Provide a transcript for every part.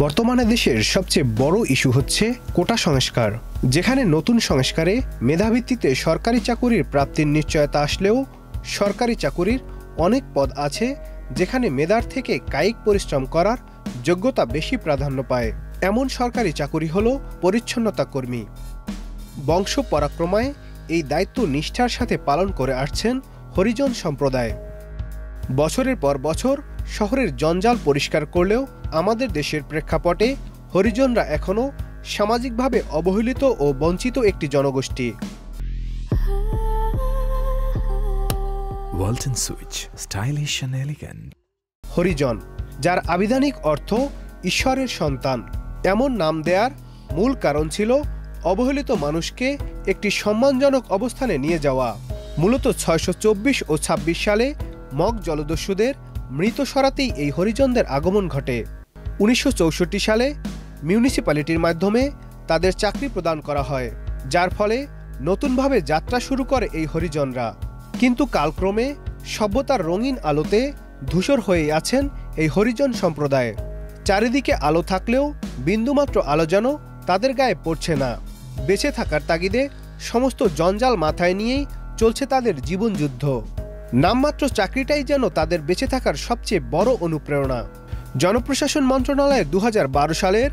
বর্তমানে দেশের সবচেয়ে বড় ইস্যু হচ্ছে কোটা সংস্কার, যেখানে নতুন সংস্কারে মেধাভিত্তিতে সরকারি চাকুরির প্রাপ্তির নিশ্চয়তা আসলেও সরকারি চাকুরির অনেক পদ আছে যেখানে মেধার থেকে কায়িক পরিশ্রম করার যোগ্যতা বেশি প্রাধান্য পায়। এমন সরকারি চাকুরি হল পরিচ্ছন্নতা কর্মী। বংশ পরাক্রমায় এই দায়িত্ব নিষ্ঠার সাথে পালন করে আসছেন হরিজন সম্প্রদায়। বছরের পর বছর শহরের জঞ্জাল পরিষ্কার করলেও আমাদের দেশের প্রেক্ষাপটে হরিজনরা এখনও সামাজিকভাবে অবহেলিত ও বঞ্চিত একটি জনগোষ্ঠী। Walton switch, stylish and elegant. Harijan, যার আবিধানিক অর্থ ঈশ্বরের সন্তান, এমন নাম দেয়ার মূল কারণ ছিল অবহেলিত মানুষকে একটি সম্মানজনক অবস্থানে নিয়ে যাওয়া। মূলত 624 ও 26 সালে মগ জলদস্যুদের মৃত সরাতেই এই হরিজনদের আগমন ঘটে। 1964 সালে মিউনিসিপ্যালিটির মাধ্যমে তাদের চাকরি প্রদান করা হয়, যার ফলে নতুনভাবে যাত্রা শুরু করে এই হরিজনরা। কিন্তু কালক্রমে সভ্যতার রঙিন আলোতে ধূসর হয়ে আছেন এই হরিজন সম্প্রদায়। চারিদিকে আলো থাকলেও বিন্দুমাত্র আলো যেন তাদের গায়ে পড়ছে না। বেঁচে থাকার তাগিদে সমস্ত জঞ্জাল মাথায় নিয়েই চলছে তাদের জীবনযুদ্ধ। নামমাত্র চাকরিটাই যেন তাদের বেঁচে থাকার সবচেয়ে বড় অনুপ্রেরণা। জনপ্রশাসন মন্ত্রণালয়ের 2012 সালের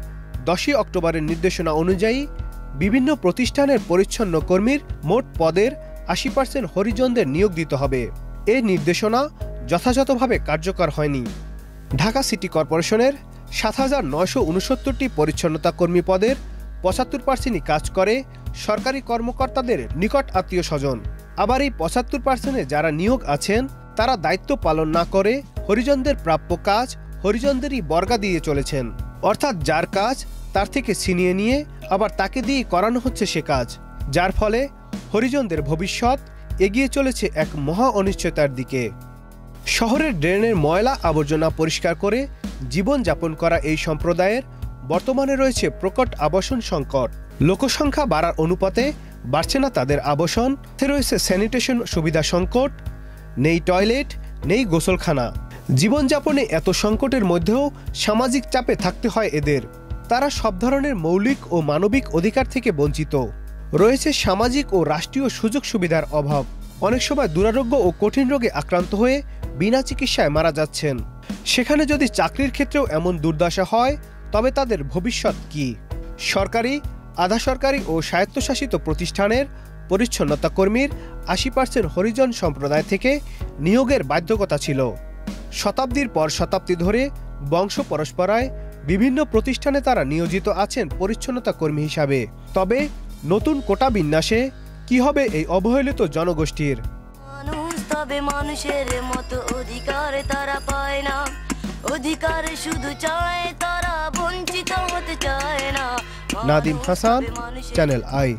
10 অক্টোবরের নির্দেশনা অনুযায়ী বিভিন্ন প্রতিষ্ঠানের পরিচ্ছন্ন কর্মীর মোট পদের 80% হরিজনদের নিয়োগ দিতে হবে। এই নির্দেশনা যথাযথভাবে কার্যকর হয়নি। ঢাকা সিটি কর্পোরেশনের 7,969টি পরিচ্ছন্নতা কর্মী পদের 75%ই কাজ করে সরকারি কর্মকর্তাদের নিকট আত্মীয় স্বজন। আবার এই 75%-এ যারা নিয়োগ আছেন তারা দায়িত্ব পালন না করে হরিজনদের প্রাপ্য কাজ হরিজনদেরই বর্গা দিয়ে চলেছেন। অর্থাৎ যার কাজ তার থেকে ছিনিয়ে নিয়ে আবার তাকে দিয়েই করানো হচ্ছে সে কাজ, যার ফলে হরিজনদের ভবিষ্যৎ এগিয়ে চলেছে এক মহা অনিশ্চয়তার দিকে। শহরের ড্রেনের ময়লা আবর্জনা পরিষ্কার করে জীবনযাপন করা এই সম্প্রদায়ের বর্তমানে রয়েছে প্রকট আবাসন সংকট। লোকসংখ্যা বাড়ার অনুপাতে বাড়ছে না তাদের আবাসন, রয়েছে স্যানিটেশন সুবিধা সংকট, নেই টয়লেট, নেই গোসলখানা। জীবনযাপনে এত সংকটের মধ্যেও সামাজিক চাপে থাকতে হয় এদের। তারা সব ধরনের মৌলিক ও মানবিক অধিকার থেকে বঞ্চিত। রয়েছে সামাজিক ও রাষ্ট্রীয় সুযোগ সুবিধার অভাব। অনেক সময় দুরারোগ্য ও কঠিন রোগে আক্রান্ত হয়ে বিনা চিকিৎসায় মারা যাচ্ছেন। সেখানে যদি চাকরির ক্ষেত্রেও এমন দুর্দশা হয় তবে তাদের ভবিষ্যৎ কি? সরকারি, আধা সরকারি ও স্বায়ত্তশাসিত প্রতিষ্ঠানের পরিচ্ছন্নতা কর্মীর 80% হরিজন সম্প্রদায় থেকে নিয়োগের বাধ্যকতা ছিল। শতাব্দীর পর শতাব্দী ধরে বংশ পরস্পরায় বিভিন্ন প্রতিষ্ঠানে তারা নিয়োজিত আছেন পরিচ্ছন্নতা কর্মী হিসাবে। তবে নতুন কোটা বিন্যাসে কি হবে এই অবহেলিত জনগোষ্ঠীর? তবে মানুষের মতো অধিকার তারা পায় না, অধিকার শুধু চায়, তারা বঞ্চিত হতে চায় না। Nadim Hasan, channel I.